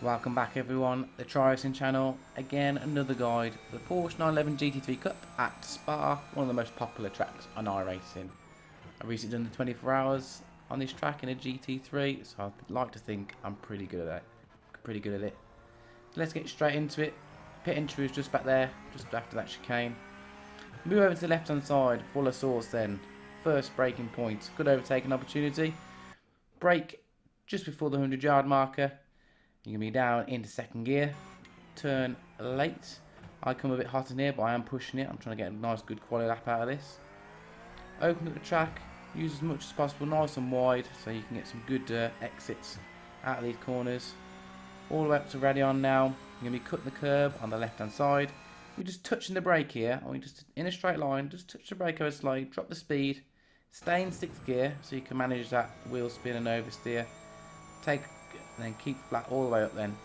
Welcome back everyone, the iRacing channel. Again, another guide for the Porsche 911 GT3 Cup at Spa, one of the most popular tracks on iRacing. I've recently done the 24 hours on this track in a GT3, so I'd like to think I'm pretty good at it. Let's get straight into it. Pit entry is just back there, just after that chicane. Move over to the left hand side, full of sauce then. First braking point, good overtaking opportunity. Brake just before the 100-yard marker. You're going to be down into second gear. Turn late. I come a bit hot in here, but I am pushing it. I'm trying to get a nice good quality lap out of this. Open up the track. Use as much as possible, nice and wide, so you can get some good exits out of these corners. All the way up to ready on now. You're going to be cutting the curb on the left hand side. You're just touching the brake here. Or you just in a straight line, just touch the brake over slightly, drop the speed. Stay in sixth gear so you can manage that wheel spin and oversteer. And then keep flat all the way up then.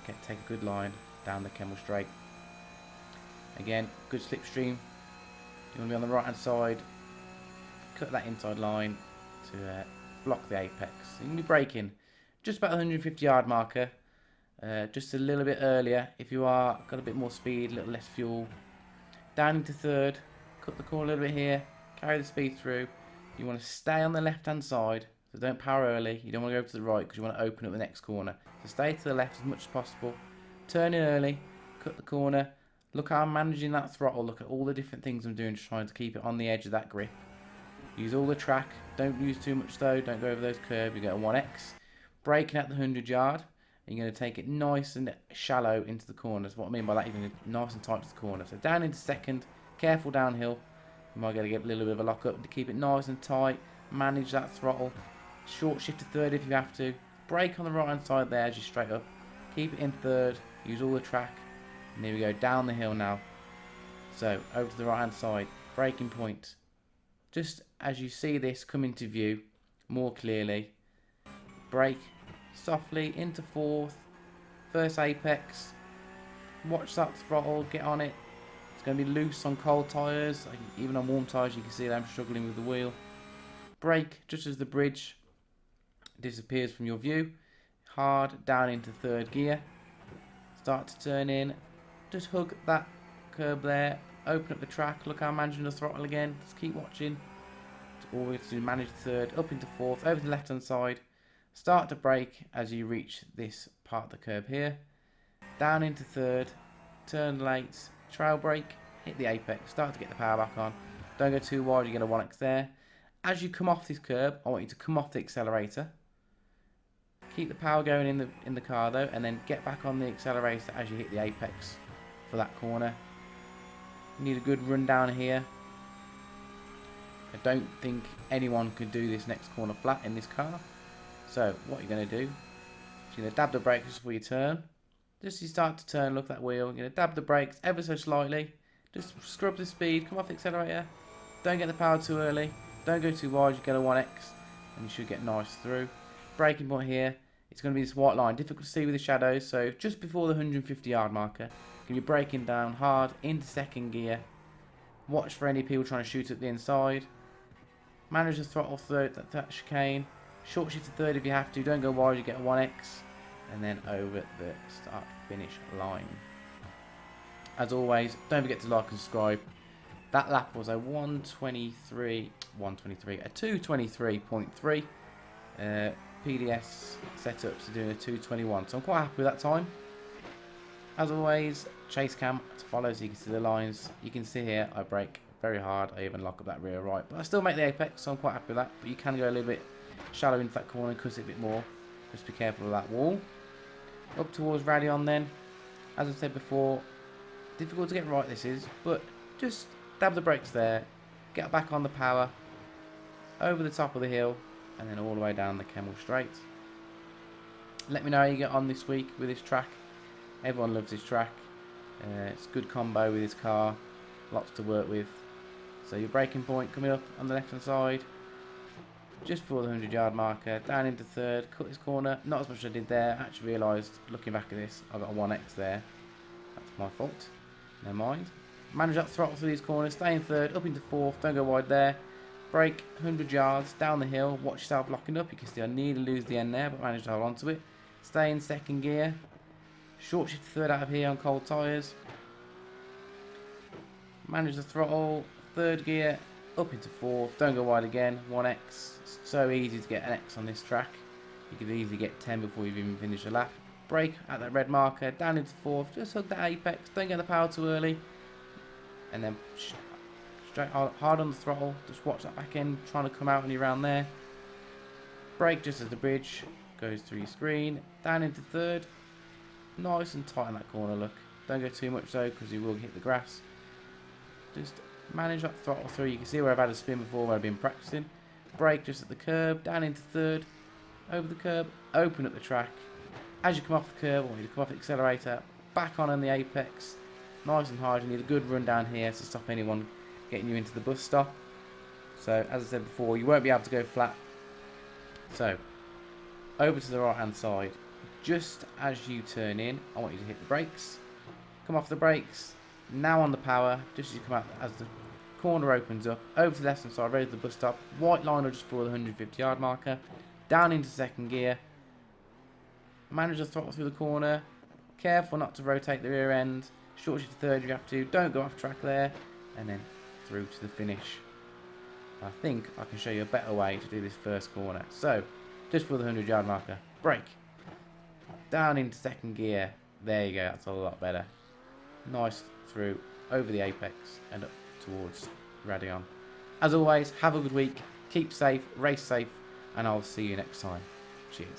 And take a good line down the Kemmel straight. Again, good slipstream. You want to be on the right hand side. Cut that inside line to block the apex. You can be braking just about the 150 yard marker. Just a little bit earlier. If you are got a bit more speed, a little less fuel. Down into third. Cut the corner a little bit here. Carry the speed through. You want to stay on the left hand side. So don't power early, you don't want to go to the right because you want to open up the next corner. So stay to the left as much as possible. Turn in early, cut the corner. Look how I'm managing that throttle, look at all the different things I'm doing, just trying to keep it on the edge of that grip. Use all the track, don't use too much though, don't go over those curves, you get a 1x. Braking at the 100 yard, and you're going to take it nice and shallow into the corners. What I mean by that, you're going to nice and tight to the corner. So down into second, careful downhill. You might get a little bit of a lock up to keep it nice and tight, manage that throttle. Short shift to third if you have to. Brake on the right hand side there as you straight up. Keep it in third. Use all the track. And here we go down the hill now. So over to the right hand side. Braking point. Just as you see this come into view more clearly. Brake softly into fourth. First apex. Watch that throttle. Get on it. It's going to be loose on cold tyres. Even on warm tyres you can see that I'm struggling with the wheel. Brake just as the bridge disappears from your view. Hard down into third gear. Start to turn in. Just hug that curb there. Open up the track. Look how I'm managing the throttle again. Just keep watching. Always to manage third. Up into fourth. Over to the left hand side. Start to brake as you reach this part of the curb here. Down into third. Turn late. Trail brake. Hit the apex. Start to get the power back on. Don't go too wide. You get a 1x there. As you come off this curb, I want you to come off the accelerator. Keep the power going in the car though, and then get back on the accelerator as you hit the apex for that corner. You need a good run down here. I don't think anyone could do this next corner flat in this car. So what you're going to do, you're going to dab the brakes just before you turn. Just as you start to turn, look at that wheel. You're going to dab the brakes ever so slightly. Just scrub the speed, come off the accelerator. Don't get the power too early. Don't go too wide, you get a 1x. And you should get nice through. Braking point here. It's going to be this white line, difficult to see with the shadows, so just before the 150 yard marker, you're braking down hard into second gear. Watch for any people trying to shoot at the inside. Manage the throttle third, that chicane. Short shift to third if you have to, don't go wide, you get a 1x. And then over the start finish line. As always, don't forget to like and subscribe. That lap was a 223.3. PDS setups are doing a 221, so I'm quite happy with that time. As always, chase cam to follow so you can see the lines. You can see here I brake very hard, I even lock up that rear right, but I still make the apex, so I'm quite happy with that. But you can go a little bit shallow into that corner and cut it a bit more. Just be careful of that wall. Up towards Radion then. As I said before, difficult to get right this is, but just dab the brakes there, get back on the power, over the top of the hill, and then all the way down the Kemmel straight. Let me know how you get on this week with this track. Everyone loves this track. It's a good combo with this car, lots to work with. So your braking point coming up on the left hand side, just before the 100 yard marker, down into third, cut this corner, not as much as I did there. Actually realised, looking back at this, I got a 1x there. That's my fault, never mind. Manage that throttle through these corners, stay in third, up into fourth, don't go wide there. Brake 100 yards down the hill, watch yourself locking up. You can see I nearly lose the end there, but managed to hold on to it. Stay in second gear. Short shift to third out of here on cold tyres. Manage the throttle. Third gear. Up into fourth. Don't go wide again. 1x. It's so easy to get an X on this track. You could easily get 10 before you've even finished a lap. Brake at that red marker. Down into fourth. Just hug that apex. Don't get the power too early. And then straight hard on the throttle. Just watch that back end trying to come out when you're around there. Brake just as the bridge goes through your screen. Down into third. Nice and tight in that corner, look. Don't go too much though, because you will hit the grass. Just manage that throttle through. You can see where I've had a spin before, where I've been practicing. Brake just at the curb. Down into third. Over the curb. Open up the track. As you come off the curb, I want you to come off the accelerator. Back on the apex. Nice and hard. You need a good run down here to stop anyone getting you into the bus stop. So, as I said before, you won't be able to go flat. So, over to the right hand side. Just as you turn in, I want you to hit the brakes. Come off the brakes. Now on the power. Just as you come out, as the corner opens up. Over to the left hand side, ready for the bus stop. White line just for the 150-yard marker. Down into second gear. Manage the throttle through the corner. Careful not to rotate the rear end. Short shift to third if you have to. Don't go off track there. And then through to the finish. I think I can show you a better way to do this first corner. So, just for the 100-yard marker. Brake. Down into second gear. There you go. That's a lot better. Nice through. Over the apex. And up towards Radion. As always, have a good week. Keep safe. Race safe. And I'll see you next time. Cheers.